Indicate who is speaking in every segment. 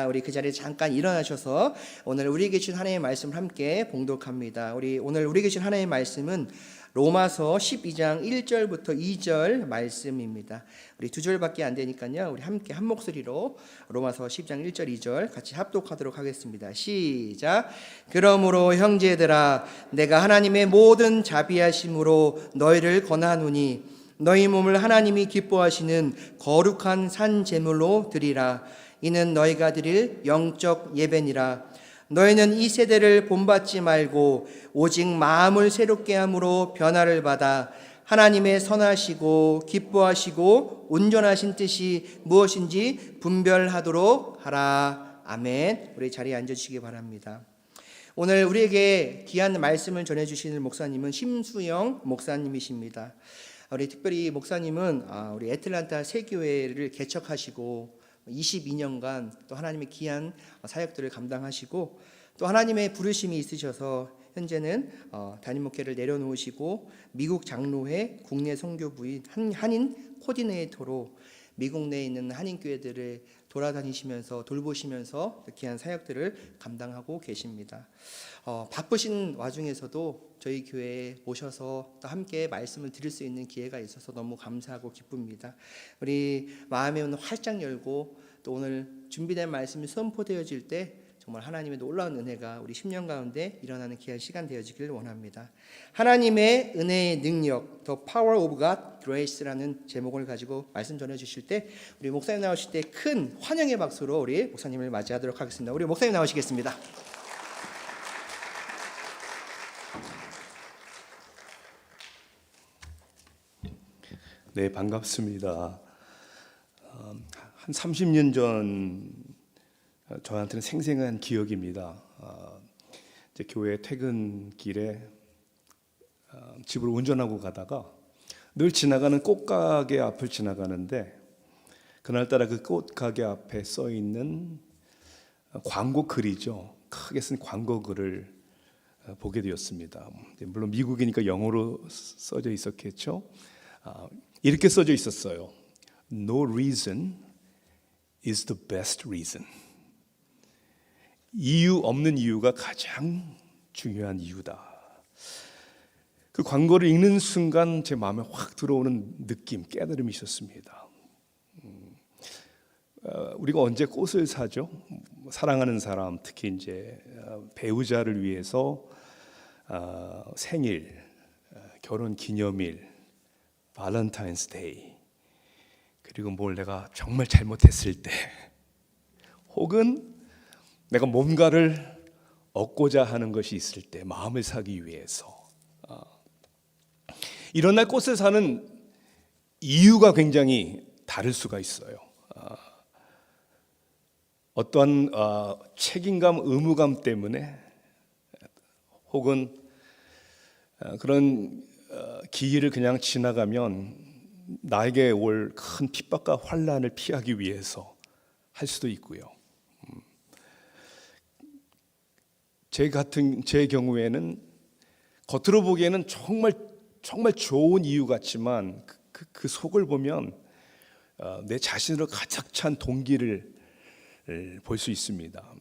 Speaker 1: 우리 그 자리에 잠깐 일어나셔서 오늘 우리에게 주신 하나님의 말씀을 함께 봉독합니다. 오늘 우리에게 주신 하나님의 말씀은 로마서 12장 1절부터 2절 말씀입니다. 우리 두 절밖에 안 되니까요. 우리 함께 한 목소리로 로마서 10장 1절 2절 같이 합독하도록 하겠습니다. 시작. 그러므로 형제들아 내가 하나님의 모든 자비하심으로 너희를 권하노니 너희 몸을 하나님이 기뻐하시는 거룩한 산 제물로 드리라. 이는 너희가 드릴 영적 예배니라. 너희는 이 세대를 본받지 말고 오직 마음을 새롭게 함으로 변화를 받아 하나님의 선하시고 기뻐하시고 온전하신 뜻이 무엇인지 분별하도록 하라. 아멘. 우리 자리에 앉아주시기 바랍니다. 오늘 우리에게 귀한 말씀을 전해주시는 목사님은 심수영 목사님이십니다. 우리 특별히 목사님은 우리 애틀란타 세교회를 개척하시고 22년간 또 하나님의 귀한 사역들을 감당하시고 또 하나님의 부르심이 있으셔서 현재는 담임 목회를 내려놓으시고 미국 장로회 국내 선교부인 한인 코디네이터로 미국 내에 있는 한인교회들을 돌아다니시면서 돌보시면서 귀한 사역들을 감당하고 계십니다. 바쁘신 와중에서도 저희 교회에 오셔서 또 함께 말씀을 드릴 수 있는 기회가 있어서 너무 감사하고 기쁩니다. 우리 마음의 문을 활짝 열고 또 오늘 준비된 말씀이 선포되어질 때 정말 하나님의 놀라운 은혜가 우리 10년 가운데 일어나는 귀한 시간 되어지기를 원합니다. 하나님의 은혜의 능력, The Power of God Grace라는 제목을 가지고 말씀 전해주실 때 우리 목사님 나오실 때 큰 환영의 박수로 우리 목사님을 맞이하도록 하겠습니다. 우리 목사님 나오시겠습니다.
Speaker 2: 네, 반갑습니다. 한 30년 전 저한테는 생생한 기억입니다. 이제 교회 퇴근길에 집으로 운전하고 가다가 늘 지나가는 꽃가게 앞을 지나가는데 그날따라 그 꽃가게 앞에 써 있는 광고 글이죠. 크게 쓴 광고 글을 보게 되었습니다. 물론 미국이니까 영어로 써져 있었겠죠. 이렇게 써져 있었어요. No reason is the best reason. 이유 없는 이유가 가장 중요한 이유다. 그 광고를 읽는 순간 제 마음에 확 들어오는 느낌, 깨달음이 있었습니다. 우리가 언제 꽃을 사죠? 사랑하는 사람, 특히 이제 배우자를 위해서 생일, 결혼 기념일, 발렌타인스데이, 그리고 뭘 내가 정말 잘못했을 때, 혹은 내가 뭔가를 얻고자 하는 것이 있을 때, 마음을 사기 위해서 이런 날 꽃을 사는 이유가 굉장히 다를 수가 있어요. 어떠한 책임감, 의무감 때문에, 혹은 그런 기일을 그냥 지나가면 나에게 올 큰 핍박과 환난을 피하기 위해서 할 수도 있고요. 제 경우에는 겉으로 보기에는 정말 좋은 이유 같지만 그 속을 보면 내 자신으로 가득 찬 동기를 볼 수 있습니다.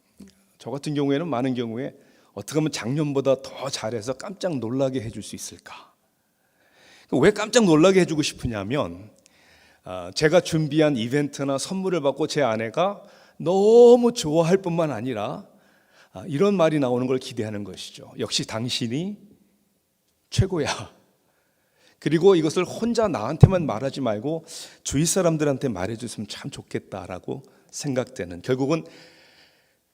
Speaker 2: 저 같은 경우에는 많은 경우에 어떻게 하면 작년보다 더 잘해서 깜짝 놀라게 해줄 수 있을까? 왜 깜짝 놀라게 해주고 싶으냐면 제가 준비한 이벤트나 선물을 받고 제 아내가 너무 좋아할 뿐만 아니라 이런 말이 나오는 걸 기대하는 것이죠. 역시 당신이 최고야. 그리고 이것을 혼자 나한테만 말하지 말고 주위 사람들한테 말해줬으면 참 좋겠다라고 생각되는, 결국은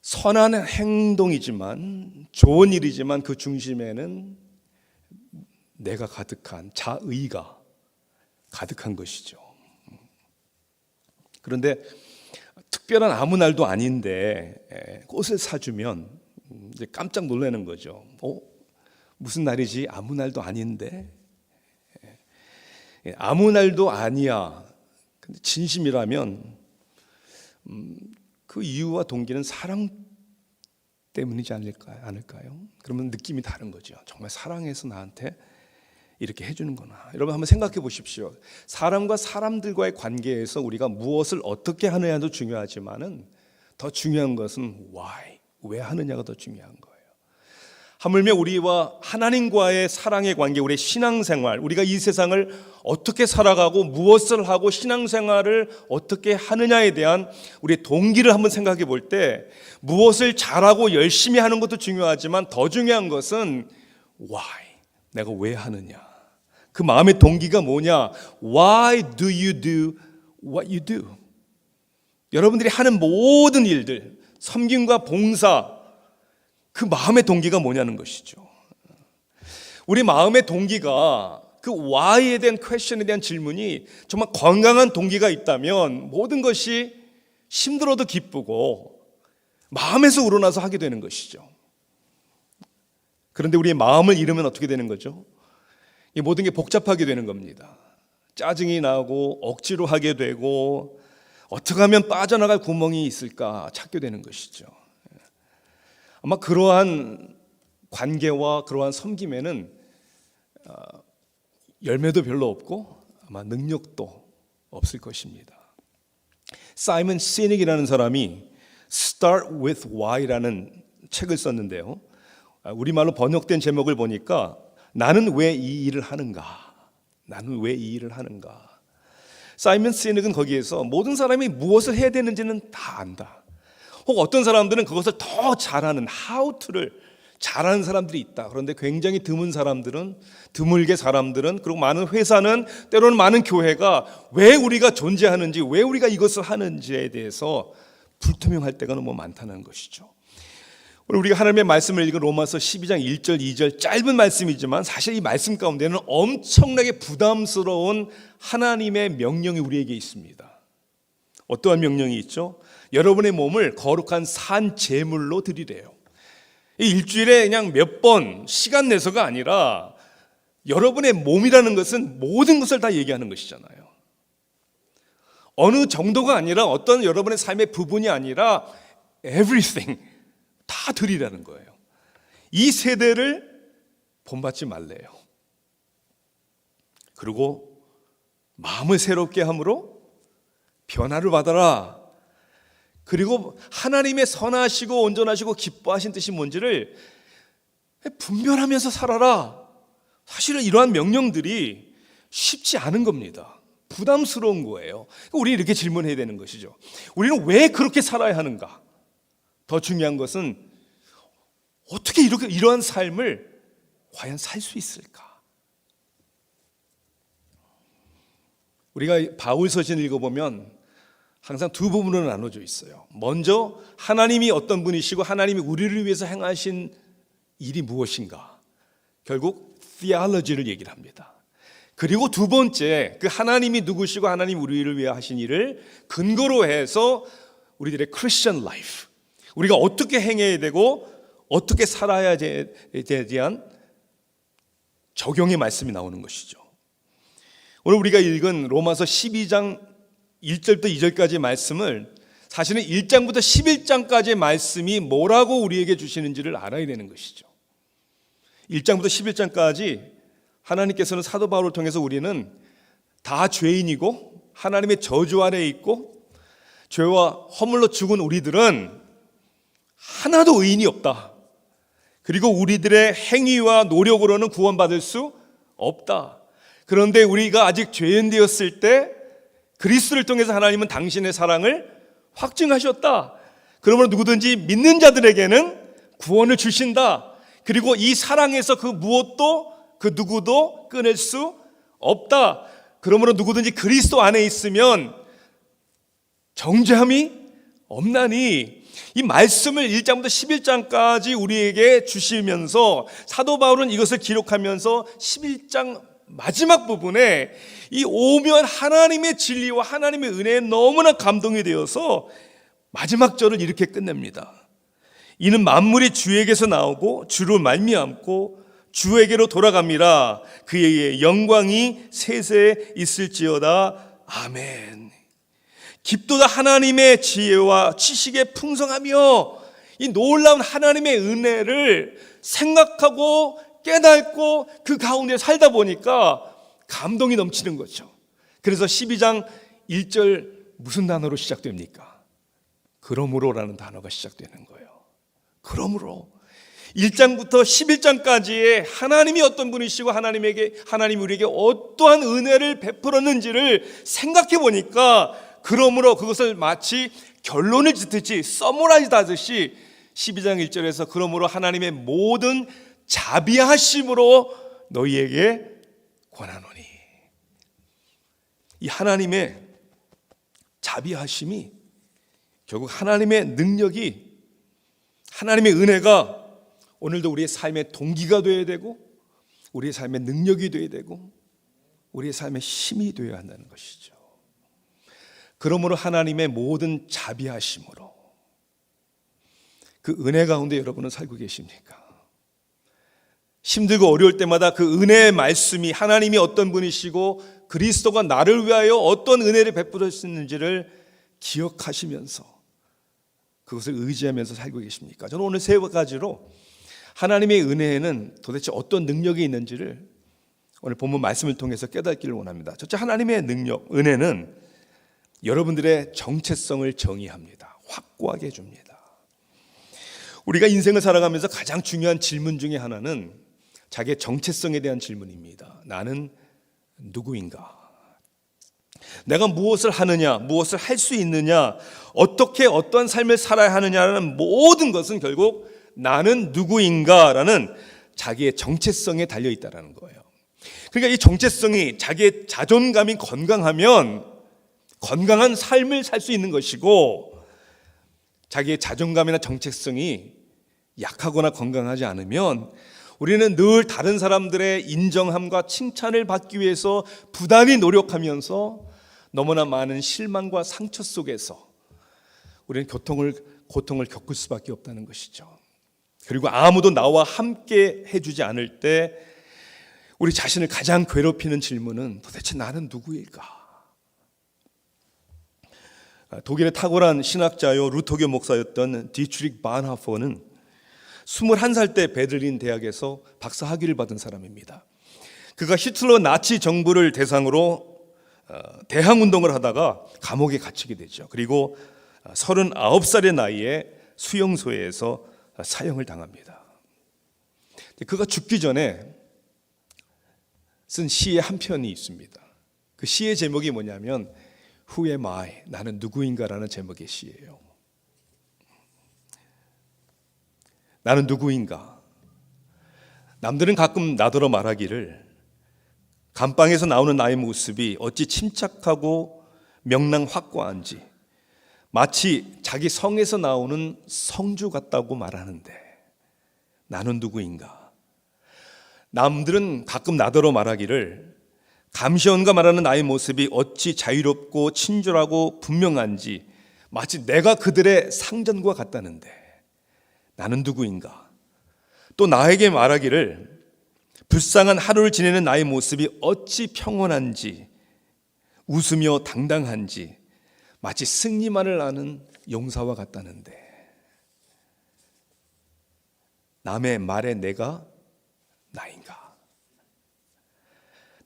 Speaker 2: 선한 행동이지만 좋은 일이지만 그 중심에는 내가 가득한 자의가 가득한 것이죠. 그런데 특별한 아무 날도 아닌데 꽃을 사주면 이제 깜짝 놀라는 거죠. 무슨 날이지? 아무 날도 아닌데. 아무 날도 아니야. 근데 진심이라면 그 이유와 동기는 사랑 때문이지 않을까요? 그러면 느낌이 다른 거죠. 정말 사랑해서 나한테 이렇게 해주는구나. 여러분 한번 생각해 보십시오. 사람과 사람들과의 관계에서 우리가 무엇을 어떻게 하느냐도 중요하지만은 더 중요한 것은 why, 왜 하느냐가 더 중요한 거예요. 하물며 우리와 하나님과의 사랑의 관계, 우리의 신앙생활, 우리가 이 세상을 어떻게 살아가고 무엇을 하고 신앙생활을 어떻게 하느냐에 대한 우리의 동기를 한번 생각해 볼 때 무엇을 잘하고 열심히 하는 것도 중요하지만 더 중요한 것은 why, 내가 왜 하느냐, 그 마음의 동기가 뭐냐. Why do you do what you do? 여러분들이 하는 모든 일들, 섬김과 봉사, 그 마음의 동기가 뭐냐는 것이죠. 우리 마음의 동기가 그 why에 대한 퀘스천에 대한 질문이 정말 건강한 동기가 있다면 모든 것이 힘들어도 기쁘고 마음에서 우러나서 하게 되는 것이죠. 그런데 우리의 마음을 잃으면 어떻게 되는 거죠? 이 모든 게 복잡하게 되는 겁니다. 짜증이 나고 억지로 하게 되고 어떻게 하면 빠져나갈 구멍이 있을까 찾게 되는 것이죠. 아마 그러한 관계와 그러한 섬김에는 열매도 별로 없고 아마 능력도 없을 것입니다. 사이먼 시닉이라는 사람이 Start with Why라는 책을 썼는데요. 우리말로 번역된 제목을 보니까 나는 왜 이 일을 하는가? 나는 왜 이 일을 하는가? 사이먼 시닉은 거기에서 모든 사람이 무엇을 해야 되는지는 다 안다. 혹 어떤 사람들은 그것을 더 잘하는 how to를 잘하는 사람들이 있다. 그런데 굉장히 드물게 사람들은 그리고 많은 회사는 때로는 많은 교회가 왜 우리가 존재하는지 왜 우리가 이것을 하는지에 대해서 불투명할 때가 너무 많다는 것이죠. 오늘 우리가 하나님의 말씀을 읽은 로마서 12장 1절 2절 짧은 말씀이지만 사실 이 말씀 가운데는 엄청나게 부담스러운 하나님의 명령이 우리에게 있습니다. 어떠한 명령이 있죠? 여러분의 몸을 거룩한 산 제물로 드리래요. 이 일주일에 그냥 몇 번 시간 내서가 아니라 여러분의 몸이라는 것은 모든 것을 다 얘기하는 것이잖아요. 어느 정도가 아니라 어떤 여러분의 삶의 부분이 아니라 everything 다 드리라는 거예요. 이 세대를 본받지 말래요. 그리고 마음을 새롭게 함으로 변화를 받아라. 그리고 하나님의 선하시고 온전하시고 기뻐하신 뜻이 뭔지를 분별하면서 살아라. 사실은 이러한 명령들이 쉽지 않은 겁니다. 부담스러운 거예요. 우리는 이렇게 질문해야 되는 것이죠. 우리는 왜 그렇게 살아야 하는가? 더 중요한 것은 어떻게 이러한 삶을 과연 살 수 있을까? 우리가 바울 서신을 읽어보면 항상 두 부분으로 나눠져 있어요. 먼저 하나님이 어떤 분이시고 하나님이 우리를 위해서 행하신 일이 무엇인가? 결국 theology를 얘기를 합니다. 그리고 두 번째, 그 하나님이 누구시고 하나님 우리를 위해 하신 일을 근거로 해서 우리들의 크리스천 라이프, 우리가 어떻게 행해야 되고 어떻게 살아야 되에 대한 적용의 말씀이 나오는 것이죠. 오늘 우리가 읽은 로마서 12장 1절부터 2절까지의 말씀을 사실은 1장부터 11장까지의 말씀이 뭐라고 우리에게 주시는지를 알아야 되는 것이죠. 1장부터 11장까지 하나님께서는 사도 바울을 통해서 우리는 다 죄인이고 하나님의 저주 아래에 있고 죄와 허물로 죽은 우리들은 하나도 의인이 없다. 그리고 우리들의 행위와 노력으로는 구원받을 수 없다. 그런데 우리가 아직 죄인 되었을 때 그리스도를 통해서 하나님은 당신의 사랑을 확증하셨다. 그러므로 누구든지 믿는 자들에게는 구원을 주신다. 그리고 이 사랑에서 그 무엇도 그 누구도 끊을 수 없다. 그러므로 누구든지 그리스도 안에 있으면 정죄함이 없나니. 이 말씀을 1장부터 11장까지 우리에게 주시면서 사도 바울은 이것을 기록하면서 11장 마지막 부분에 이 오면 하나님의 진리와 하나님의 은혜에 너무나 감동이 되어서 마지막 절을 이렇게 끝냅니다. 이는 만물이 주에게서 나오고 주로 말미암고 주에게로 돌아갑니다. 그의 영광이 세세에 있을지어다. 아멘. 깊도다 하나님의 지혜와 지식에 풍성하며 이 놀라운 하나님의 은혜를 생각하고 깨닫고 그 가운데 살다 보니까 감동이 넘치는 거죠. 그래서 12장 1절 무슨 단어로 시작됩니까? 그러므로라는 단어가 시작되는 거예요. 그러므로 1장부터 11장까지의 하나님이 어떤 분이시고 하나님이 우리에게 어떠한 은혜를 베풀었는지를 생각해 보니까, 그러므로 그것을 마치 결론을 짓듯이 서머라이즈 하듯이 12장 1절에서 그러므로 하나님의 모든 자비하심으로 너희에게 권하노니, 이 하나님의 자비하심이 결국 하나님의 능력이, 하나님의 은혜가 오늘도 우리의 삶의 동기가 되어야 되고, 우리의 삶의 능력이 되어야 되고, 우리의 삶의 힘이 되어야 한다는 것이죠. 그러므로 하나님의 모든 자비하심으로, 그 은혜 가운데 여러분은 살고 계십니까? 힘들고 어려울 때마다 그 은혜의 말씀이, 하나님이 어떤 분이시고 그리스도가 나를 위하여 어떤 은혜를 베풀었는지를 기억하시면서 그것을 의지하면서 살고 계십니까? 저는 오늘 세 가지로 하나님의 은혜에는 도대체 어떤 능력이 있는지를 오늘 본문 말씀을 통해서 깨닫기를 원합니다. 첫째, 하나님의 능력, 은혜는 여러분들의 정체성을 정의합니다. 확고하게 해줍니다. 우리가 인생을 살아가면서 가장 중요한 질문 중에 하나는 자기의 정체성에 대한 질문입니다. 나는 누구인가? 내가 무엇을 하느냐, 무엇을 할 수 있느냐, 어떻게 어떤 삶을 살아야 하느냐라는 모든 것은 결국 나는 누구인가라는 자기의 정체성에 달려 있다는 거예요. 그러니까 이 정체성이, 자기의 자존감이 건강하면 건강한 삶을 살 수 있는 것이고, 자기의 자존감이나 정체성이 약하거나 건강하지 않으면 우리는 늘 다른 사람들의 인정함과 칭찬을 받기 위해서 부단히 노력하면서 너무나 많은 실망과 상처 속에서 우리는 고통을 겪을 수밖에 없다는 것이죠. 그리고 아무도 나와 함께 해주지 않을 때 우리 자신을 가장 괴롭히는 질문은 도대체 나는 누구일까? 독일의 탁월한 신학자요 루터교 목사였던 디트리히 반하퍼는 21살 때 베를린 대학에서 박사 학위를 받은 사람입니다. 그가 히틀러 나치 정부를 대상으로 대항운동을 하다가 감옥에 갇히게 되죠. 그리고 39살의 나이에 수용소에서 사형을 당합니다. 그가 죽기 전에 쓴 시의 한 편이 있습니다. 그 시의 제목이 뭐냐면 Who am I? 나는 누구인가라는 제목의 시예요. 나는 누구인가? 남들은 가끔 나더러 말하기를 감방에서 나오는 나의 모습이 어찌 침착하고 명랑 확고한지 마치 자기 성에서 나오는 성주 같다고 말하는데 나는 누구인가? 남들은 가끔 나더러 말하기를 감시원가 말하는 나의 모습이 어찌 자유롭고 친절하고 분명한지 마치 내가 그들의 상전과 같다는데 나는 누구인가? 또 나에게 말하기를 불쌍한 하루를 지내는 나의 모습이 어찌 평온한지 웃으며 당당한지 마치 승리만을 아는 용사와 같다는데 남의 말에 내가 나인가?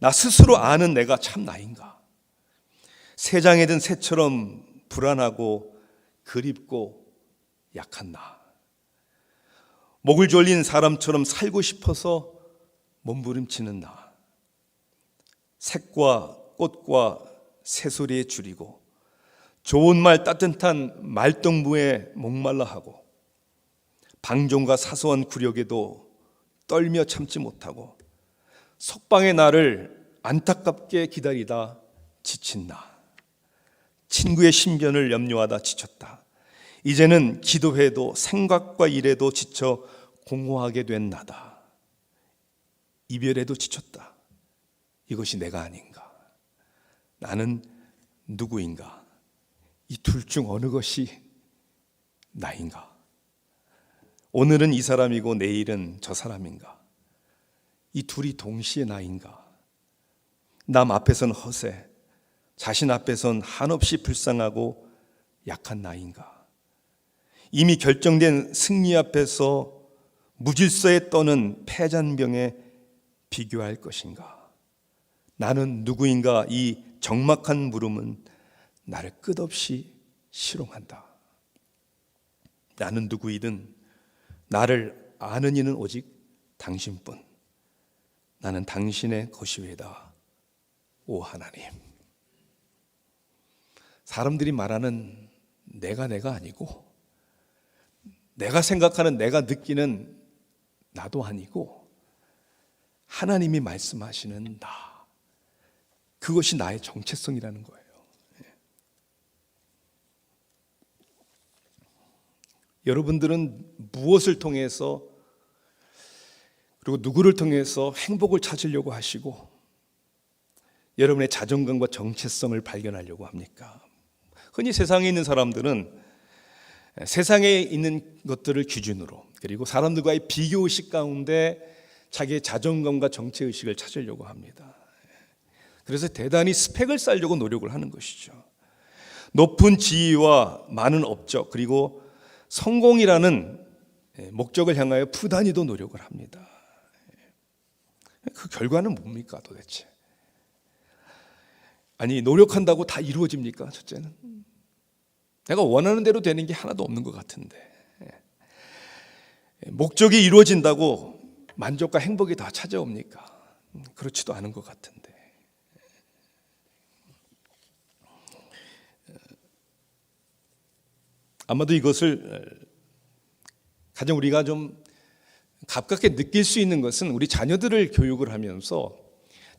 Speaker 2: 나 스스로 아는 내가 참 나인가? 새장에 든 새처럼 불안하고 그립고 약한 나, 목을 졸린 사람처럼 살고 싶어서 몸부림치는 나, 색과 꽃과 새소리에 줄이고 좋은 말 따뜻한 말동무에 목말라하고 방종과 사소한 굴욕에도 떨며 참지 못하고 석방의 날을 안타깝게 기다리다 지친 나, 친구의 신변을 염려하다 지쳤다. 이제는 기도해도 생각과 일에도 지쳐 공허하게 된 나다. 이별에도 지쳤다. 이것이 내가 아닌가? 나는 누구인가? 이 둘 중 어느 것이 나인가? 오늘은 이 사람이고 내일은 저 사람인가? 이 둘이 동시에 나인가? 남 앞에선 허세, 자신 앞에선 한없이 불쌍하고 약한 나인가? 이미 결정된 승리 앞에서 무질서에 떠는 패잔병에 비교할 것인가? 나는 누구인가? 이 적막한 물음은 나를 끝없이 실용한다. 나는 누구이든 나를 아는 이는 오직 당신뿐. 나는 당신의 것이외다, 오 하나님. 사람들이 말하는 내가 아니고, 내가 생각하는, 내가 느끼는 나도 아니고, 하나님이 말씀하시는 나, 그것이 나의 정체성이라는 거예요. 여러분들은 무엇을 통해서, 그리고 누구를 통해서 행복을 찾으려고 하시고 여러분의 자존감과 정체성을 발견하려고 합니까? 흔히 세상에 있는 사람들은 세상에 있는 것들을 기준으로, 그리고 사람들과의 비교의식 가운데 자기의 자존감과 정체의식을 찾으려고 합니다. 그래서 대단히 스펙을 쌓으려고 노력을 하는 것이죠. 높은 지위와 많은 업적, 그리고 성공이라는 목적을 향하여 부단히도 노력을 합니다. 그 결과는 뭡니까 도대체? 아니, 노력한다고 다 이루어집니까? 첫째는 내가 원하는 대로 되는 게 하나도 없는 것 같은데, 목적이 이루어진다고 만족과 행복이 다 찾아옵니까? 그렇지도 않은 것 같은데, 아마도 이것을 가장 우리가 좀 가깝게 느낄 수 있는 것은 우리 자녀들을 교육을 하면서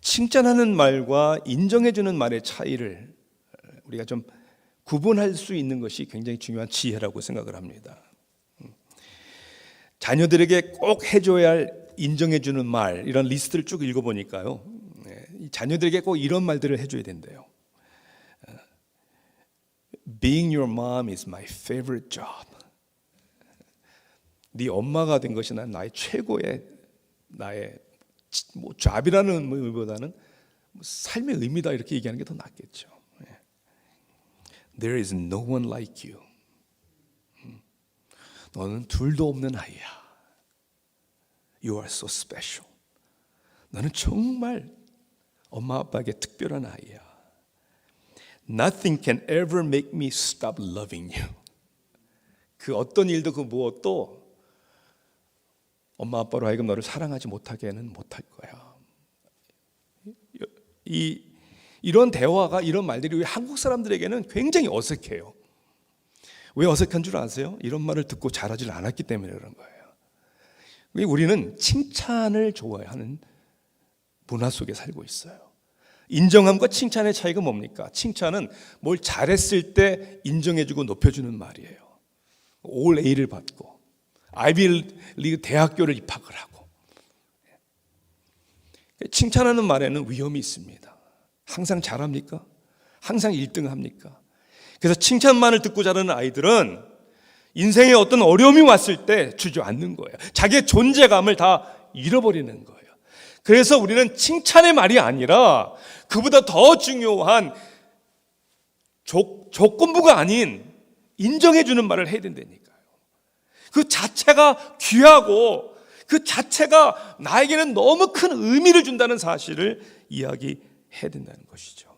Speaker 2: 칭찬하는 말과 인정해주는 말의 차이를 우리가 좀 구분할 수 있는 것이 굉장히 중요한 지혜라고 생각을 합니다. 자녀들에게 꼭 해줘야 할 인정해주는 말, 이런 리스트를 쭉 읽어보니까요, 자녀들에게 꼭 이런 말들을 해줘야 된대요. Being your mom is my favorite job. 네 엄마가 된 것이 나의 최고의, 나의 뭐 잡이라는 의미보다는 삶의 의미다, 이렇게 얘기하는 게 더 낫겠죠. There is no one like you. 너는 둘도 없는 아이야. You are so special. 너는 정말 엄마 아빠에게 특별한 아이야. Nothing can ever make me stop loving you. 그 어떤 일도 그 무엇도 엄마 아빠로 하여금 너를 사랑하지 못하게는 못할 거야. 이런 대화가, 이런 말들이 우리 한국 사람들에게는 굉장히 어색해요. 왜 어색한 줄 아세요? 이런 말을 듣고 자라질 않았기 때문에 그런 거예요. 우리는 칭찬을 좋아하는 문화 속에 살고 있어요. 인정함과 칭찬의 차이가 뭡니까? 칭찬은 뭘 잘했을 때 인정해주고 높여주는 말이에요. 올 A를 받고 아이비리그 대학교를 입학을 하고. 칭찬하는 말에는 위험이 있습니다. 항상 잘합니까? 항상 1등 합니까? 그래서 칭찬만을 듣고 자라는 아이들은 인생에 어떤 어려움이 왔을 때 주저앉는 거예요. 자기의 존재감을 다 잃어버리는 거예요. 그래서 우리는 칭찬의 말이 아니라 그보다 더 중요한 조건부가 아닌 인정해주는 말을 해야 된다니까요. 그 자체가 귀하고 그 자체가 나에게는 너무 큰 의미를 준다는 사실을 이야기해야 된다는 것이죠.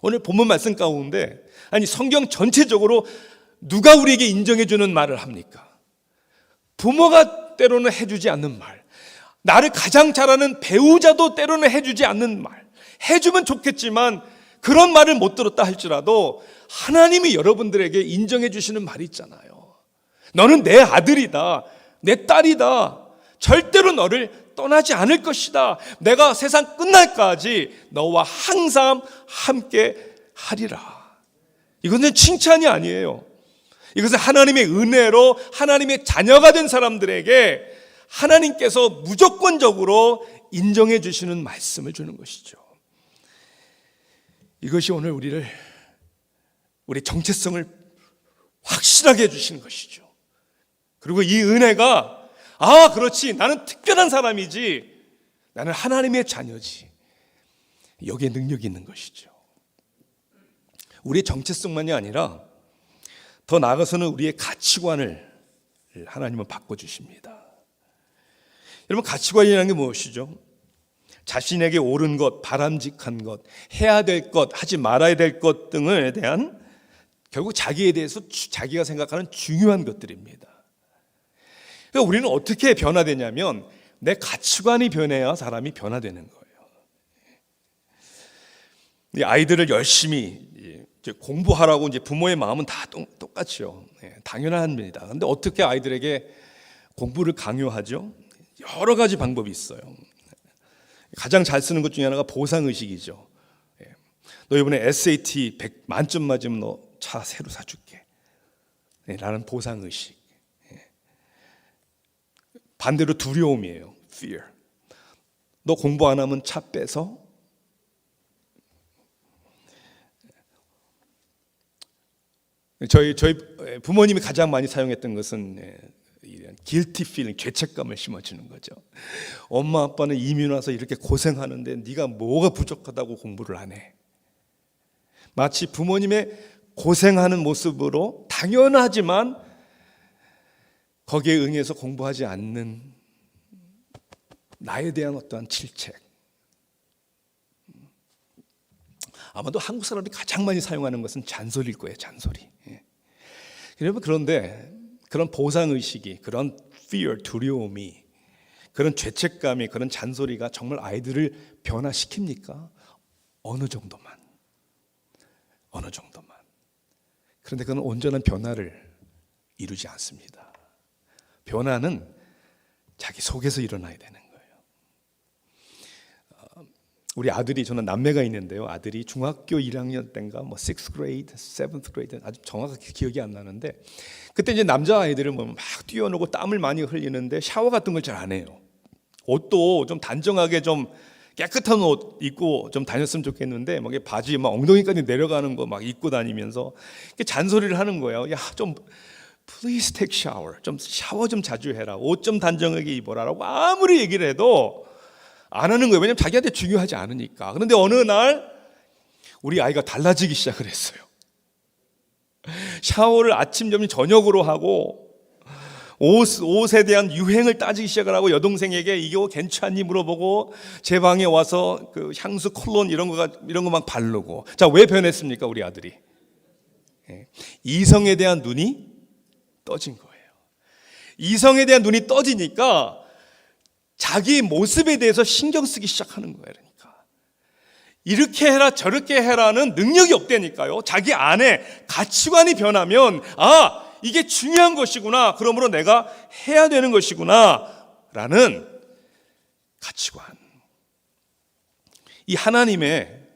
Speaker 2: 오늘 본문 말씀 가운데, 아니 성경 전체적으로 누가 우리에게 인정해주는 말을 합니까? 부모가 때로는 해주지 않는 말, 나를 가장 잘 아는 배우자도 때로는 해주지 않는 말, 해주면 좋겠지만 그런 말을 못 들었다 할지라도 하나님이 여러분들에게 인정해 주시는 말이 있잖아요. 너는 내 아들이다, 내 딸이다, 절대로 너를 떠나지 않을 것이다, 내가 세상 끝날까지 너와 항상 함께 하리라. 이것은 칭찬이 아니에요. 이것은 하나님의 은혜로 하나님의 자녀가 된 사람들에게 하나님께서 무조건적으로 인정해 주시는 말씀을 주는 것이죠. 이것이 오늘 우리 정체성을 확실하게 해주시는 것이죠. 그리고 이 은혜가, 아 그렇지, 나는 특별한 사람이지, 나는 하나님의 자녀지, 여기에 능력이 있는 것이죠. 우리의 정체성만이 아니라 더 나아가서는 우리의 가치관을 하나님은 바꿔주십니다. 여러분, 가치관이라는 게 무엇이죠? 자신에게 옳은 것, 바람직한 것, 해야 될 것, 하지 말아야 될 것 등에 대한 결국 자기에 대해서 자기가 생각하는 중요한 것들입니다. 그러니까 우리는 어떻게 변화되냐면 내 가치관이 변해야 사람이 변화되는 거예요. 이 아이들을 열심히 이제 공부하라고 이제 부모의 마음은 다 똑같죠. 당연합니다. 그런데 어떻게 아이들에게 공부를 강요하죠? 여러 가지 방법이 있어요. 가장 잘 쓰는 것 중에 하나가 보상의식이죠. 너 이번에 SAT 100 만점 맞으면 너 차 새로 사줄게. 라는 보상의식. 반대로 두려움이에요. Fear. 너 공부 안 하면 차 빼서. 저희 부모님이 가장 많이 사용했던 것은 guilty feeling, 죄책감을 심어주는 거죠. 엄마 아빠는 이민 와서 이렇게 고생하는데 네가 뭐가 부족하다고 공부를 안 해. 마치 부모님의 고생하는 모습으로 당연하지만 거기에 응해서 공부하지 않는 나에 대한 어떠한 질책. 아마도 한국 사람들이 가장 많이 사용하는 것은 잔소리일 거예요. 잔소리. 여러분, 그런데 그런 보상의식이, 그런 fear, 두려움이, 그런 죄책감이, 그런 잔소리가 정말 아이들을 변화시킵니까? 어느 정도만. 그런데 그건 온전한 변화를 이루지 않습니다. 변화는 자기 속에서 일어나야 되는 거예요. 우리 아들이, 저는 남매가 있는데요. 아들이 중학교 1학년 때인가 6th grade, 7th grade, 아주 정확하게 기억이 안 나는데 그때 이제 남자 아이들을 막 뛰어놀고 땀을 많이 흘리는데 샤워 같은 걸 잘 안 해요. 옷도 좀 단정하게 좀 깨끗한 옷 입고 좀 다녔으면 좋겠는데 막 바지 막 엉덩이까지 내려가는 거 막 입고 다니면서 잔소리를 하는 거예요. 야, 좀 please take shower. 좀 샤워 좀 자주 해라. 옷 좀 단정하게 입어라라고 아무리 얘기를 해도 안 하는 거예요. 왜냐하면 자기한테 중요하지 않으니까. 그런데 어느 날 우리 아이가 달라지기 시작을 했어요. 샤워를 아침, 점심, 저녁으로 하고 옷에 대한 유행을 따지기 시작을 하고 여동생에게 이거 괜찮니 물어보고 제 방에 와서 그 향수, 콜론 이런 거 막 바르고. 자, 왜 변했습니까, 우리 아들이? 이성에 대한 눈이 떠진 거예요. 이성에 대한 눈이 떠지니까 자기 모습에 대해서 신경 쓰기 시작하는 거예요. 그러니까 이렇게 해라 저렇게 해라는 능력이 없다니까요. 자기 안에 가치관이 변하면 이게 중요한 것이구나, 그러므로 내가 해야 되는 것이구나 라는 가치관. 이 하나님의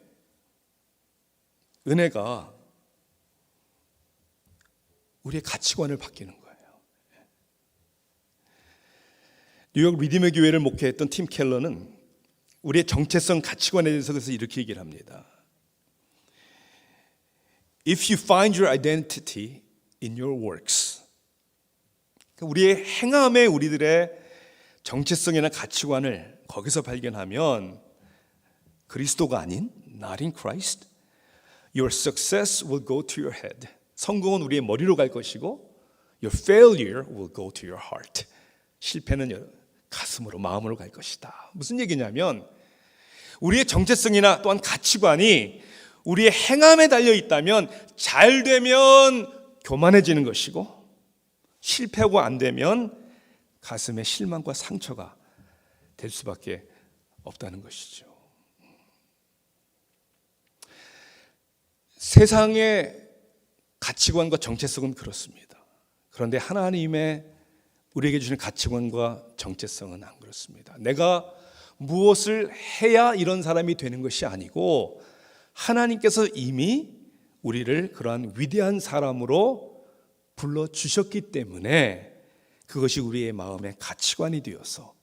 Speaker 2: 은혜가 우리의 가치관을 바뀌는 거예요. 뉴욕 리디머 교회를 목회했던 팀 켈러는 우리의 정체성 가치관에 대해서 그래서 이렇게 얘기를 합니다. If you find your identity in your works, 우리의 행함에 우리들의 정체성이나 가치관을 거기서 발견하면 그리스도가 아닌 not in Christ, your success will go to your head. 성공은 우리의 머리로 갈 것이고 your failure will go to your heart. 실패는 가슴으로, 마음으로 갈 것이다. 무슨 얘기냐면 우리의 정체성이나 또한 가치관이 우리의 행함에 달려 있다면 잘 되면 교만해지는 것이고 실패하고 안 되면 가슴에 실망과 상처가 될 수밖에 없다는 것이죠. 세상의 가치관과 정체성은 그렇습니다. 그런데 하나님의 우리에게 주시는 가치관과 정체성은 안 그렇습니다. 내가 무엇을 해야 이런 사람이 되는 것이 아니고 하나님께서 이미 우리를 그러한 위대한 사람으로 불러주셨기 때문에 그것이 우리의 마음의 가치관이 되어서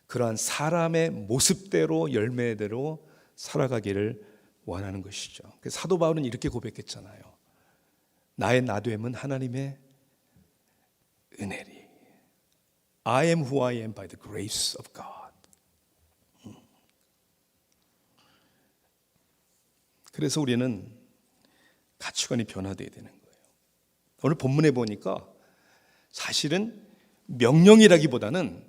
Speaker 2: 그러한 사람의 모습대로 열매대로 살아가기를 원하는 것이죠. 사도 바울은 이렇게 고백했잖아요. 나의 나됨은 하나님의 은혜리. I am who I am by the grace of God. 그래서 우리는 가치관이 변화되어야 되는 거예요. 오늘 본문에 보니까 사실은 명령이라기보다는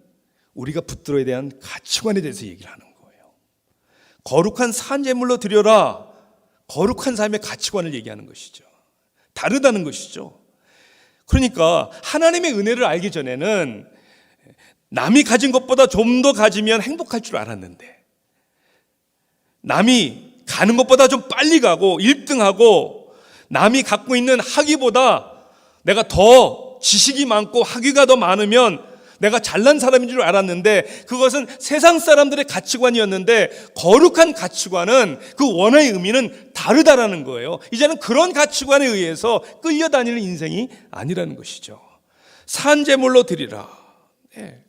Speaker 2: 우리가 붙들어야 대한 가치관에 대해서 얘기를 하는 거예요. 거룩한 산제물로 드려라. 거룩한 삶의 가치관을 얘기하는 것이죠. 다르다는 것이죠. 그러니까 하나님의 은혜를 알기 전에는 남이 가진 것보다 좀 더 가지면 행복할 줄 알았는데, 남이 가는 것보다 좀 빨리 가고 1등하고 남이 갖고 있는 학위보다 내가 더 지식이 많고 학위가 더 많으면 내가 잘난 사람인 줄 알았는데, 그것은 세상 사람들의 가치관이었는데 거룩한 가치관은 그 원어의 의미는 다르다라는 거예요. 이제는 그런 가치관에 의해서 끌려다니는 인생이 아니라는 것이죠. 산제물로 드리라. 네.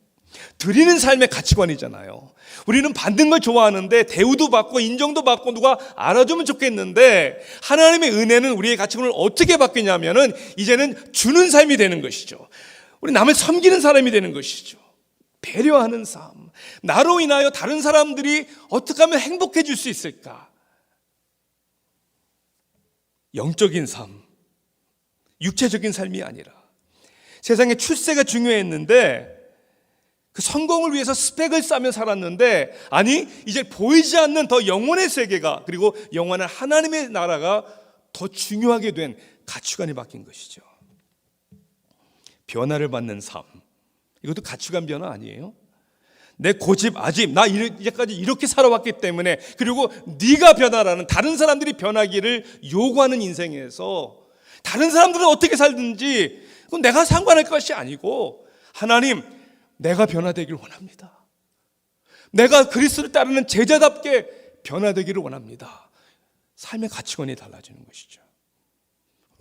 Speaker 2: 드리는 삶의 가치관이잖아요. 우리는 받는 걸 좋아하는데 대우도 받고 인정도 받고 누가 알아주면 좋겠는데, 하나님의 은혜는 우리의 가치관을 어떻게 바뀌냐면은 이제는 주는 삶이 되는 것이죠. 우리 남을 섬기는 사람이 되는 것이죠. 배려하는 삶. 나로 인하여 다른 사람들이 어떻게 하면 행복해질 수 있을까? 영적인 삶, 육체적인 삶이 아니라. 세상에 출세가 중요했는데 그 성공을 위해서 스펙을 쌓며 살았는데, 아니 이제 보이지 않는 더 영원의 세계가, 그리고 영원한 하나님의 나라가 더 중요하게 된 가치관이 바뀐 것이죠. 변화를 받는 삶, 이것도 가치관 변화 아니에요? 내 고집, 아집, 나 이제까지 이렇게 살아왔기 때문에, 그리고 네가 변화라는, 다른 사람들이 변하기를 요구하는 인생에서 다른 사람들은 어떻게 살든지 그건 내가 상관할 것이 아니고, 하나님, 내가 변화되기를 원합니다. 내가 그리스도를 따르는 제자답게 변화되기를 원합니다. 삶의 가치관이 달라지는 것이죠.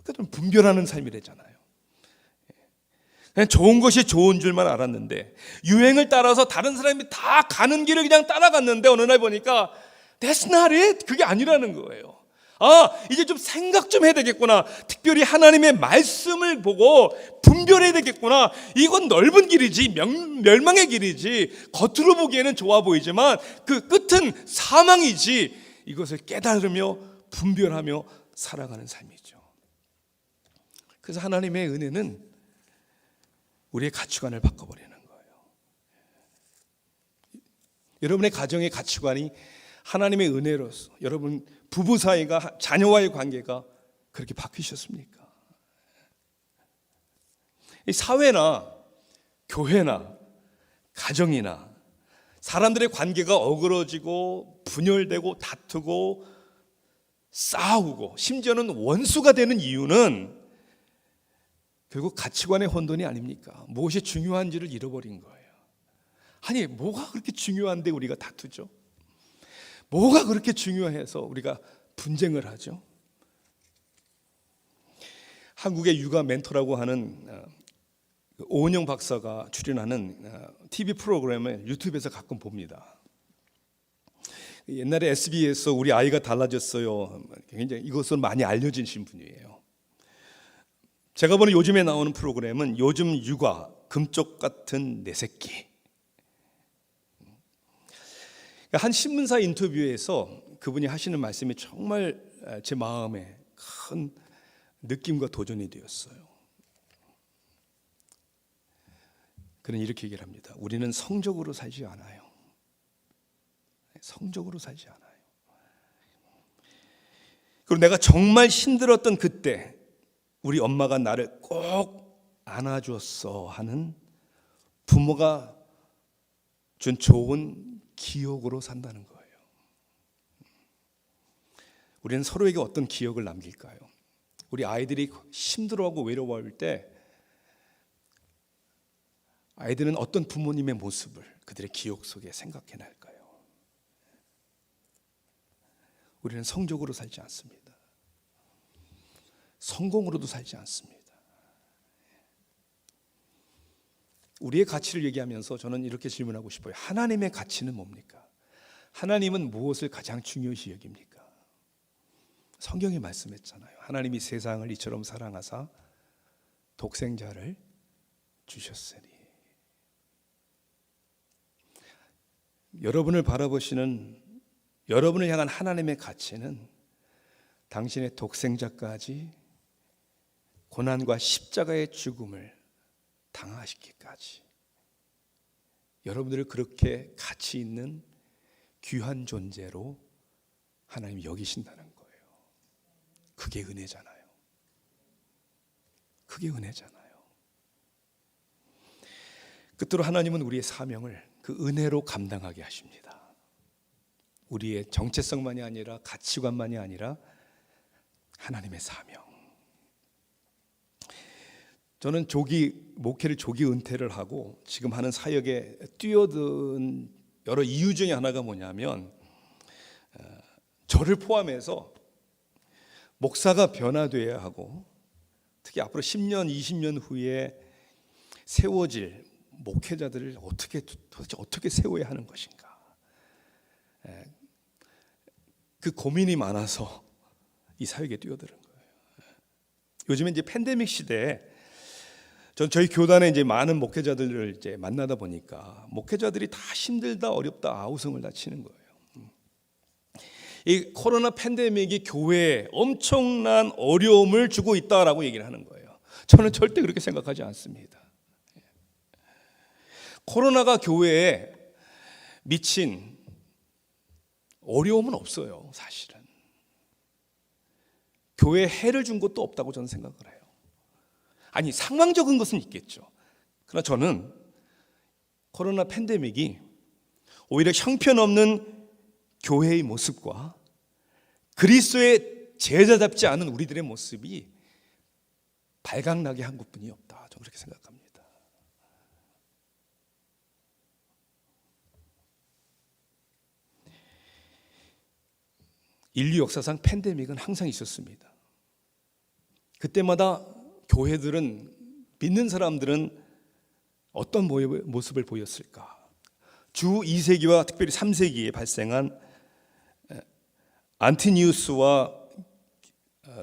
Speaker 2: 그러니까 분별하는 삶이 되잖아요. 그냥 좋은 것이 좋은 줄만 알았는데, 유행을 따라서 다른 사람이 다 가는 길을 그냥 따라갔는데, 어느 날 보니까 That's not it. 그게 아니라는 거예요. 아, 이제 좀 생각 좀 해야 되겠구나. 특별히 하나님의 말씀을 보고 분별해야 되겠구나. 이건 넓은 길이지, 멸망의 길이지, 겉으로 보기에는 좋아 보이지만 그 끝은 사망이지, 이것을 깨달으며 분별하며 살아가는 삶이죠. 그래서 하나님의 은혜는 우리의 가치관을 바꿔버리는 거예요. 여러분의 가정의 가치관이 하나님의 은혜로서, 여러분 부부 사이가, 자녀와의 관계가 그렇게 바뀌셨습니까? 이 사회나 교회나 가정이나 사람들의 관계가 어그러지고 분열되고 다투고 싸우고 심지어는 원수가 되는 이유는 결국 가치관의 혼돈이 아닙니까? 무엇이 중요한지를 잃어버린 거예요. 아니, 뭐가 그렇게 중요한데 우리가 다투죠? 뭐가 그렇게 중요해서 우리가 분쟁을 하죠? 한국의 육아 멘토라고 하는 오은영 박사가 출연하는 TV 프로그램을 유튜브에서 가끔 봅니다. 옛날에 SBS에서 우리 아이가 달라졌어요, 굉장히 이것은 많이 알려진 분이에요. 제가 보는 요즘에 나오는 프로그램은 요즘 육아, 금쪽 같은 내 새끼. 한 신문사 인터뷰에서 그분이 하시는 말씀이 정말 제 마음에 큰 느낌과 도전이 되었어요. 그는 이렇게 얘기를 합니다. 우리는 성적으로 살지 않아요. 성적으로 살지 않아요. 그리고 내가 정말 힘들었던 그때 우리 엄마가 나를 꼭 안아줬어 하는 부모가 준 좋은 기억으로 산다는 거예요. 우리는 서로에게 어떤 기억을 남길까요? 우리 아이들이 힘들어하고 외로워할 때 아이들은 어떤 부모님의 모습을 그들의 기억 속에 생각해낼까요? 우리는 성적으로 살지 않습니다. 성공으로도 살지 않습니다. 우리의 가치를 얘기하면서 저는 이렇게 질문하고 싶어요. 하나님의 가치는 뭡니까? 하나님은 무엇을 가장 중요시 여깁니까? 성경이 말씀했잖아요. 하나님이 세상을 이처럼 사랑하사 독생자를 주셨으니. 여러분을 바라보시는, 여러분을 향한 하나님의 가치는 당신의 독생자까지 고난과 십자가의 죽음을 당하시기까지 여러분들을 그렇게 가치 있는 귀한 존재로 하나님이 여기신다는 거예요. 그게 은혜잖아요. 그게 은혜잖아요. 끝으로 하나님은 우리의 사명을 그 은혜로 감당하게 하십니다. 우리의 정체성만이 아니라 가치관만이 아니라 하나님의 사명. 저는 목회를 조기 은퇴를 하고 지금 하는 사역에 뛰어든 여러 이유 중에 하나가 뭐냐면 저를 포함해서 목사가 변화되어야 하고 특히 앞으로 10년, 20년 후에 세워질 목회자들을 도대체 어떻게 세워야 하는 것인가. 그 고민이 많아서 이 사역에 뛰어드는 거예요. 요즘에 이제 팬데믹 시대에 저희 교단에 이제 많은 목회자들을 이제 만나다 보니까 목회자들이 다 힘들다, 어렵다, 아우성을 다 치는 거예요. 이 코로나 팬데믹이 교회에 엄청난 어려움을 주고 있다라고 얘기를 하는 거예요. 저는 절대 그렇게 생각하지 않습니다. 코로나가 교회에 미친 어려움은 없어요, 사실은. 교회에 해를 준 것도 없다고 저는 생각을 해요. 아니, 상황적인 것은 있겠죠. 그러나 저는 코로나 팬데믹이 오히려 형편없는 교회의 모습과 그리스도의 제자답지 않은 우리들의 모습이 발각나게 한 것뿐이 없다. 저는 그렇게 생각합니다. 인류 역사상 팬데믹은 항상 있었습니다. 그때마다 교회들은, 믿는 사람들은 어떤 모습을 보였을까? 주 2세기와 특별히 3세기에 발생한 안티니우스와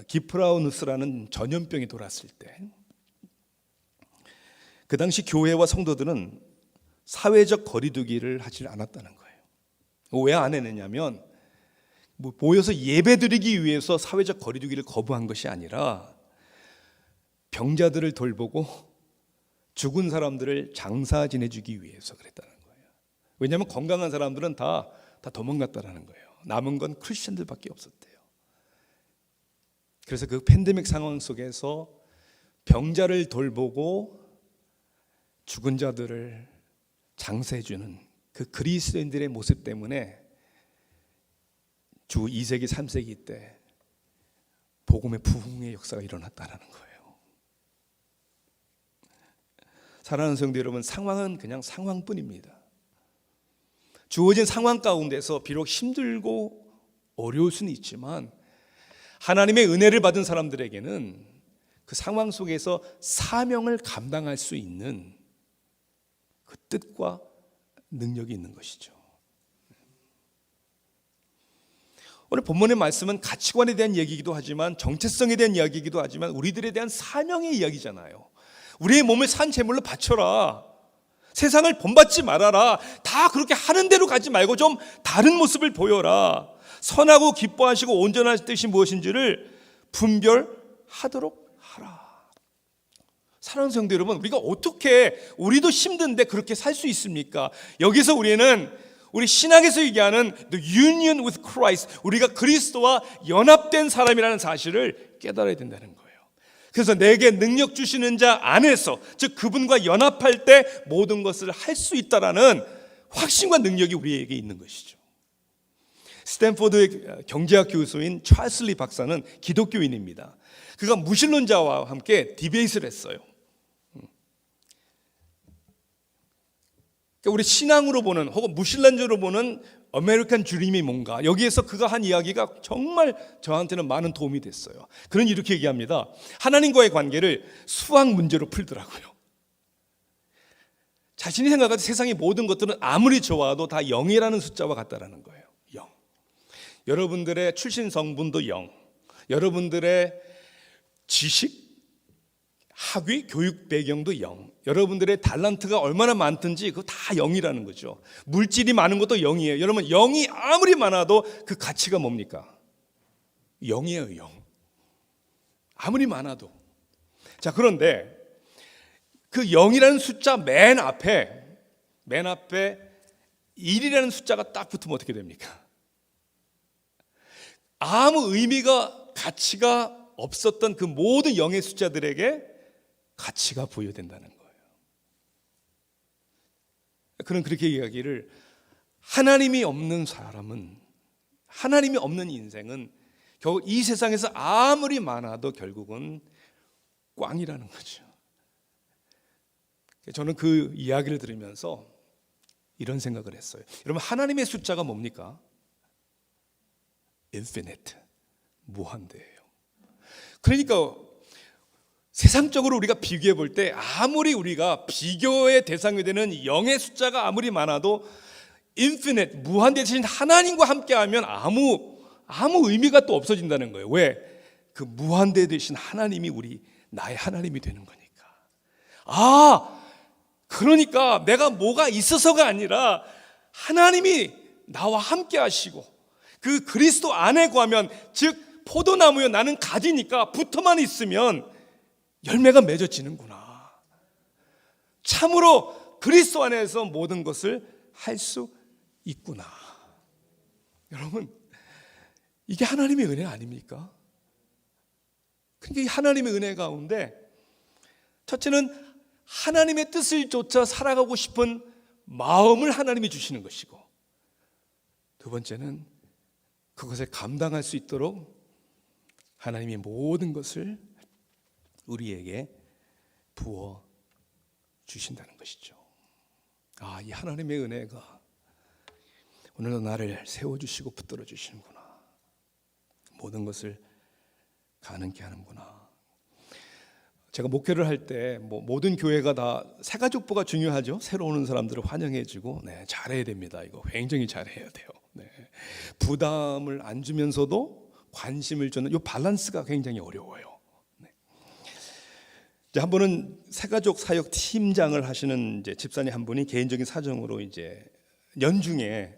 Speaker 2: 기프라우누스라는 전염병이 돌았을 때 그 당시 교회와 성도들은 사회적 거리두기를 하지 않았다는 거예요. 왜 안 했느냐면 모여서 예배드리기 위해서 사회적 거리두기를 거부한 것이 아니라 병자들을 돌보고 죽은 사람들을 장사 지내주기 위해서 그랬다는 거예요. 왜냐하면 건강한 사람들은 다 도망갔다는 거예요. 남은 건 크리스천들밖에 없었대요. 그래서 그 팬데믹 상황 속에서 병자를 돌보고 죽은 자들을 장사해주는 그 그리스도인들의 모습 때문에 주 2세기, 3세기 때 복음의 부흥의 역사가 일어났다는 거예요. 사랑하는 성도 여러분, 상황은 그냥 상황뿐입니다. 주어진 상황 가운데서 비록 힘들고 어려울 수는 있지만 하나님의 은혜를 받은 사람들에게는 그 상황 속에서 사명을 감당할 수 있는 그 뜻과 능력이 있는 것이죠. 오늘 본문의 말씀은 가치관에 대한 얘기이기도 하지만 정체성에 대한 이야기이기도 하지만 우리들에 대한 사명의 이야기잖아요. 우리의 몸을 산 제물로 바쳐라. 세상을 본받지 말아라. 다 그렇게 하는 대로 가지 말고 좀 다른 모습을 보여라. 선하고 기뻐하시고 온전한 뜻이 무엇인지를 분별하도록 하라. 사랑하는 성도 여러분, 우리가 어떻게 우리도 힘든데 그렇게 살 수 있습니까? 여기서 우리 신학에서 얘기하는 the union with Christ, 우리가 그리스도와 연합된 사람이라는 사실을 깨달아야 된다는 거예요. 그래서 내게 능력 주시는 자 안에서, 즉 그분과 연합할 때 모든 것을 할 수 있다라는 확신과 능력이 우리에게 있는 것이죠. 스탠포드의 경제학 교수인 찰스 리 박사는 기독교인입니다. 그가 무신론자와 함께 디베이트를 했어요. 우리 신앙으로 보는 혹은 무신론적으로 보는 아메리칸 드림이 뭔가, 여기에서 그가 한 이야기가 정말 저한테는 많은 도움이 됐어요. 그는 이렇게 얘기합니다. 하나님과의 관계를 수학 문제로 풀더라고요. 자신이 생각하는 세상의 모든 것들은 아무리 좋아도 다 0이라는 숫자와 같다라는 거예요. 0. 여러분들의 출신 성분도 0. 여러분들의 지식, 학위, 교육 배경도 0. 여러분들의 탤런트가 얼마나 많든지 그거 다 0이라는 거죠. 물질이 많은 것도 0이에요. 여러분, 0이 아무리 많아도 그 가치가 뭡니까? 0이에요, 0. 아무리 많아도. 자, 그런데 그 0이라는 숫자 맨 앞에 1이라는 숫자가 딱 붙으면 어떻게 됩니까? 아무 의미가, 가치가 없었던 그 모든 0의 숫자들에게 가치가 부여된다는 거예요. 그는 그렇게 이야기를, 하나님이 없는 사람은, 하나님이 없는 인생은 결국 이 세상에서 아무리 많아도 결국은 꽝이라는 거죠. 저는 그 이야기를 들으면서 이런 생각을 했어요. 여러분, 하나님의 숫자가 뭡니까? infinite, 무한대예요. 그러니까 세상적으로 우리가 비교해 볼 때 아무리 우리가 비교의 대상이 되는 0의 숫자가 아무리 많아도 infinite, 무한대신 하나님과 함께하면 아무 의미가 또 없어진다는 거예요. 왜? 그 무한대 되신 하나님이 나의 하나님이 되는 거니까. 그러니까 내가 뭐가 있어서가 아니라 하나님이 나와 함께 하시고 그 그리스도 안에 거하면, 즉 포도나무여 나는 가지니까 붙어만 있으면 열매가 맺어지는구나. 참으로 그리스도 안에서 모든 것을 할 수 있구나. 여러분, 이게 하나님의 은혜 아닙니까? 그러니까 이 하나님의 은혜 가운데 첫째는 하나님의 뜻을 쫓아 살아가고 싶은 마음을 하나님이 주시는 것이고, 두 번째는 그것을 감당할 수 있도록 하나님이 모든 것을 우리에게 부어 주신다는 것이죠. 이 하나님의 은혜가 오늘도 나를 세워주시고 붙들어 주시는구나. 모든 것을 가능케 하는구나. 제가 목회를 할 때 모든 교회가 다 새가족부가 중요하죠. 새로 오는 사람들을 환영해주고, 잘해야 됩니다. 이거 굉장히 잘해야 돼요. 부담을 안 주면서도 관심을 주는 이 밸런스가 굉장히 어려워요. 한 번은 새가족 사역 팀장을 하시는 집사님 한 분이 개인적인 사정으로 연중에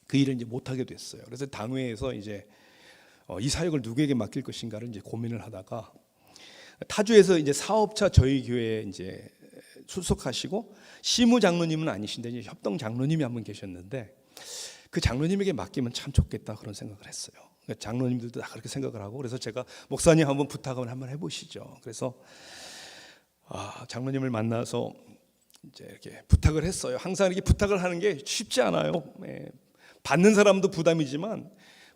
Speaker 2: 그 일을 못 하게 됐어요. 그래서 당회에서 이 사역을 누구에게 맡길 것인가를 고민을 하다가 타주에서 사업차 저희 교회에 출석하시고 시무 장로님은 아니신데 협동 장로님이 한 분 계셨는데, 그 장로님에게 맡기면 참 좋겠다 그런 생각을 했어요. 장로님들도 다 그렇게 생각을 하고, 그래서 제가 목사님 한번 부탁을 한번 해보시죠. 그래서 장로님을 만나서 이렇게 부탁을 했어요. 항상 이렇게 부탁을 하는 게 쉽지 않아요. 받는 사람도 부담이지만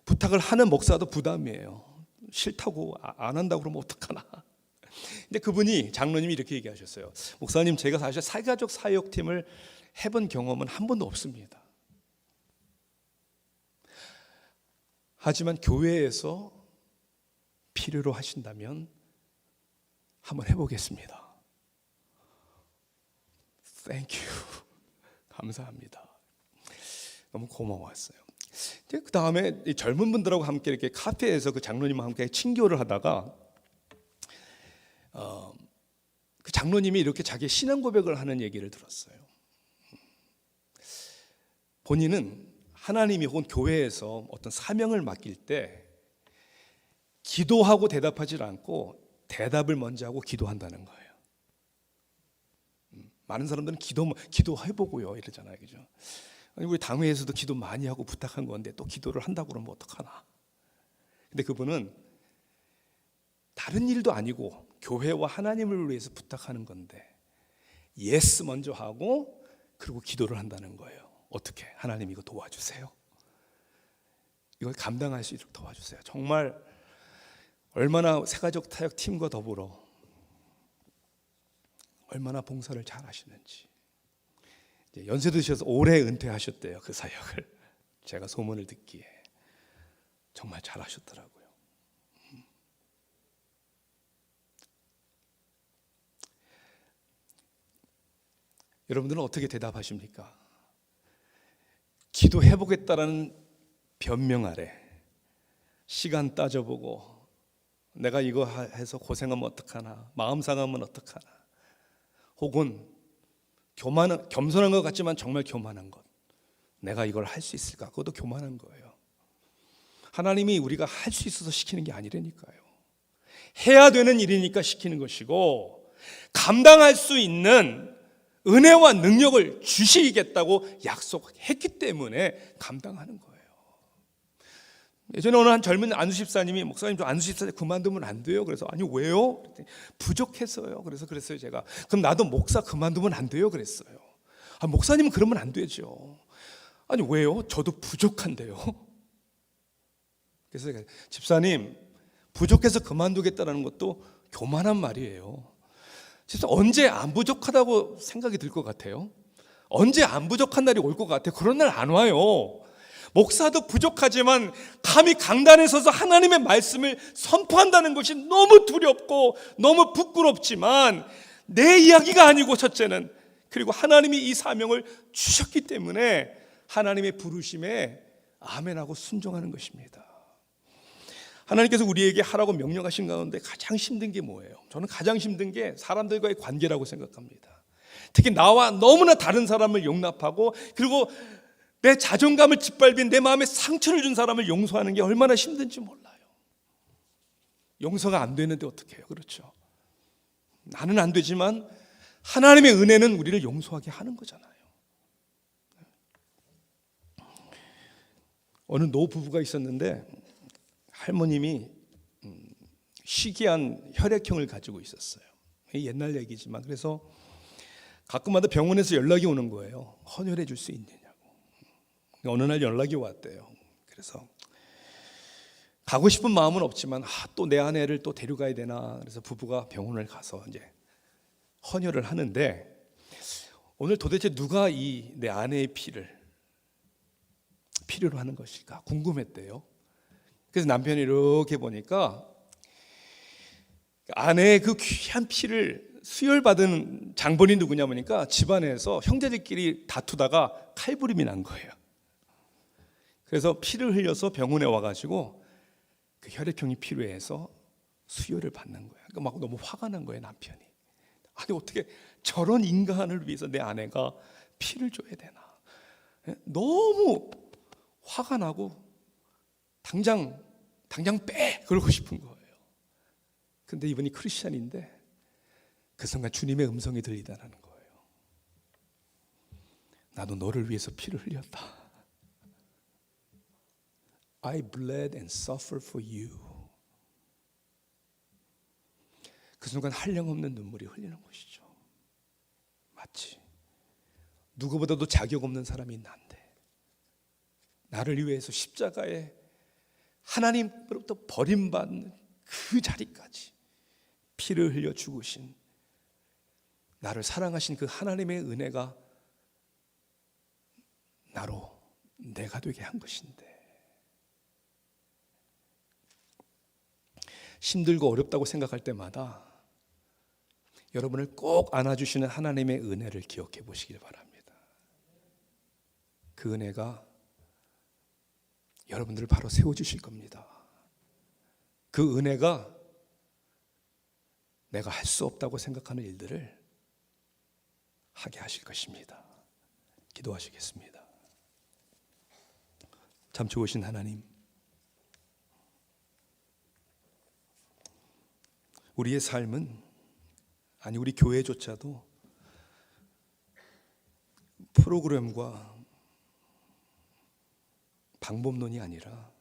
Speaker 2: 부탁을 하는 목사도 부담이에요. 싫다고 안 한다고 그러면 어떡하나. 근데 그분이, 장로님이 이렇게 얘기하셨어요. 목사님, 제가 사실 새가족 사역팀을 해본 경험은 한 번도 없습니다. 하지만 교회에서 필요로 하신다면 한번 해보겠습니다. Thank you. 감사합니다. 너무 고마웠어요. 그 다음에 젊은 분들하고 함께 이렇게 카페에서 그 장로님과 함께 친교를 하다가 그 장로님이 이렇게 자기 신앙 고백을 하는 얘기를 들었어요. 본인은 하나님이 혹은 교회에서 어떤 사명을 맡길 때 기도하고 대답하지 않고 대답을 먼저 하고 기도한다는 거예요. 많은 사람들은 기도해보고요 이러잖아요, 그죠? 아니, 우리 당회에서도 기도 많이 하고 부탁한 건데 또 기도를 한다고 그러면 어떡하나. 근데 그분은 다른 일도 아니고 교회와 하나님을 위해서 부탁하는 건데 예스 먼저 하고 그리고 기도를 한다는 거예요. 어떻게? 하나님 이거 도와주세요. 이걸 감당할 수 있도록 도와주세요. 정말 얼마나 새가족 타역 팀과 더불어 얼마나 봉사를 잘 하시는지. 연세 드셔서 올해 은퇴하셨대요. 그 사역을 제가 소문을 듣기에 정말 잘 하셨더라고요. 여러분들은 어떻게 대답하십니까? 기도해보겠다라는 변명 아래 시간 따져보고 내가 이거 해서 고생하면 어떡하나, 마음 상하면 어떡하나, 혹은 겸손한 것 같지만 정말 교만한 것, 내가 이걸 할 수 있을까? 그것도 교만한 거예요. 하나님이 우리가 할 수 있어서 시키는 게 아니라니까요. 해야 되는 일이니까 시키는 것이고 감당할 수 있는 은혜와 능력을 주시겠다고 약속했기 때문에 감당하는 거예요. 예전에 어느 한 젊은 안수집사님이 목사님 저 안수집사 그만두면 안 돼요. 그래서 아니 왜요? 그랬더니 부족해서요. 그래서 그랬어요 제가. 그럼 나도 목사 그만두면 안 돼요. 그랬어요. 아, 목사님은 그러면 안 되죠. 아니 왜요? 저도 부족한데요. 그래서 제가, 집사님 부족해서 그만두겠다는 것도 교만한 말이에요. 집사 언제 안 부족하다고 생각이 들 것 같아요? 언제 안 부족한 날이 올 것 같아요? 그런 날 안 와요. 목사도 부족하지만 감히 강단에 서서 하나님의 말씀을 선포한다는 것이 너무 두렵고 너무 부끄럽지만 내 이야기가 아니고 첫째는 그리고 하나님이 이 사명을 주셨기 때문에 하나님의 부르심에 아멘하고 순종하는 것입니다. 하나님께서 우리에게 하라고 명령하신 가운데 가장 힘든 게 뭐예요? 저는 가장 힘든 게 사람들과의 관계라고 생각합니다. 특히 나와 너무나 다른 사람을 용납하고 그리고 내 자존감을 짓밟은 내 마음에 상처를 준 사람을 용서하는 게 얼마나 힘든지 몰라요. 용서가 안 되는데 어떻게 해요? 그렇죠. 나는 안 되지만 하나님의 은혜는 우리를 용서하게 하는 거잖아요. 어느 노부부가 있었는데 할머님이 희귀한 혈액형을 가지고 있었어요. 옛날 얘기지만 그래서 가끔마다 병원에서 연락이 오는 거예요. 헌혈해 줄 수 있느냐고. 어느 날 연락이 왔대요. 그래서 가고 싶은 마음은 없지만 또 내 아내를 또 데려가야 되나. 그래서 부부가 병원을 가서 이제 헌혈을 하는데 오늘 도대체 누가 이 내 아내의 피를 필요로 하는 것일까 궁금했대요. 그래서 남편이 이렇게 보니까 아내의 그 귀한 피를 수혈받은 장본이 누구냐 보니까 집안에서 형제들끼리 다투다가 칼부림이 난 거예요. 그래서 피를 흘려서 병원에 와가지고 그 혈액형이 필요해서 수혈을 받는 거예요. 그러니까 막 너무 화가 난 거예요 남편이. 아니 어떻게 저런 인간을 위해서 내 아내가 피를 줘야 되나. 너무 화가 나고 당장 빼 그러고 싶은 거예요. 근데 이분이 크리스찬인데 그 순간 주님의 음성이 들리다는 거예요. 나도 너를 위해서 피를 흘렸다. I bled and suffered for you. 그 순간 한량없는 눈물이 흘리는 것이죠. 마치 누구보다도 자격 없는 사람인 난데 나를 위해서 십자가에 하나님으로부터 버림받는 그 자리까지 피를 흘려 죽으신 나를 사랑하신 그 하나님의 은혜가 나로 내가 되게 한 것인데 힘들고 어렵다고 생각할 때마다 여러분을 꼭 안아주시는 하나님의 은혜를 기억해 보시길 바랍니다. 그 은혜가 여러분들을 바로 세워주실 겁니다. 그 은혜가 내가 할 수 없다고 생각하는 일들을 하게 하실 것입니다. 기도하시겠습니다. 참 좋으신 하나님, 우리의 삶은 아니 우리 교회조차도 프로그램과 방법론이 아니라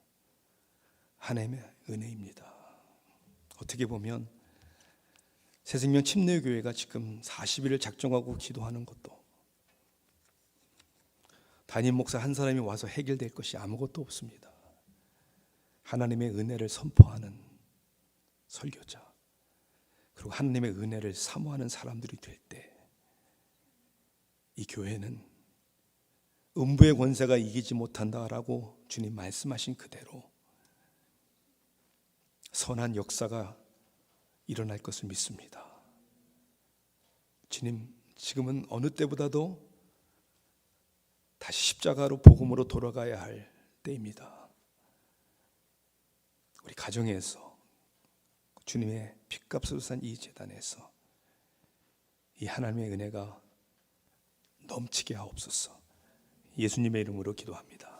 Speaker 2: 하나님의 은혜입니다. 어떻게 보면 새생명 침례교회가 지금 40일을 작정하고 기도하는 것도 담임 목사 한 사람이 와서 해결될 것이 아무것도 없습니다. 하나님의 은혜를 선포하는 설교자 그리고 하나님의 은혜를 사모하는 사람들이 될 때 이 교회는 음부의 권세가 이기지 못한다라고 주님 말씀하신 그대로 선한 역사가 일어날 것을 믿습니다. 주님, 지금은 어느 때보다도 다시 십자가로 복음으로 돌아가야 할 때입니다. 우리 가정에서 주님의 핏값으로 산 이 제단에서 이 하나님의 은혜가 넘치게 하옵소서. 예수님의 이름으로 기도합니다.